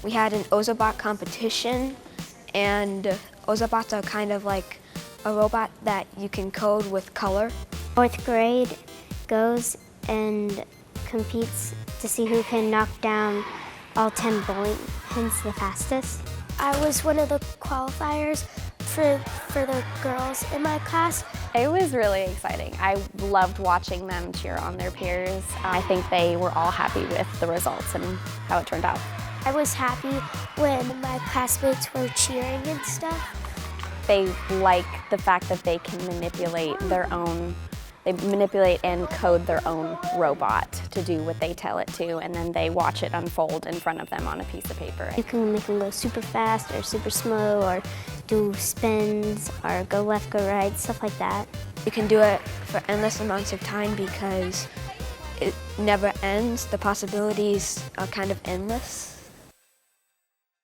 We had an Ozobot competition, and Ozobots are kind of like a robot that you can code with color. Fourth grade goes and competes to see who can knock down all 10 bowling pins the fastest. I was one of the qualifiers for the girls in my class. It was really exciting. I loved watching them cheer on their peers. I think they were all happy with the results and how it turned out. I was happy when my classmates were cheering and stuff. They like the fact that they can manipulate and code their own robot to do what they tell it to, and then they watch it unfold in front of them on a piece of paper. You can make them go super fast or super slow, or do spins, or go left, go right, stuff like that. You can do it for endless amounts of time because it never ends. The possibilities are kind of endless.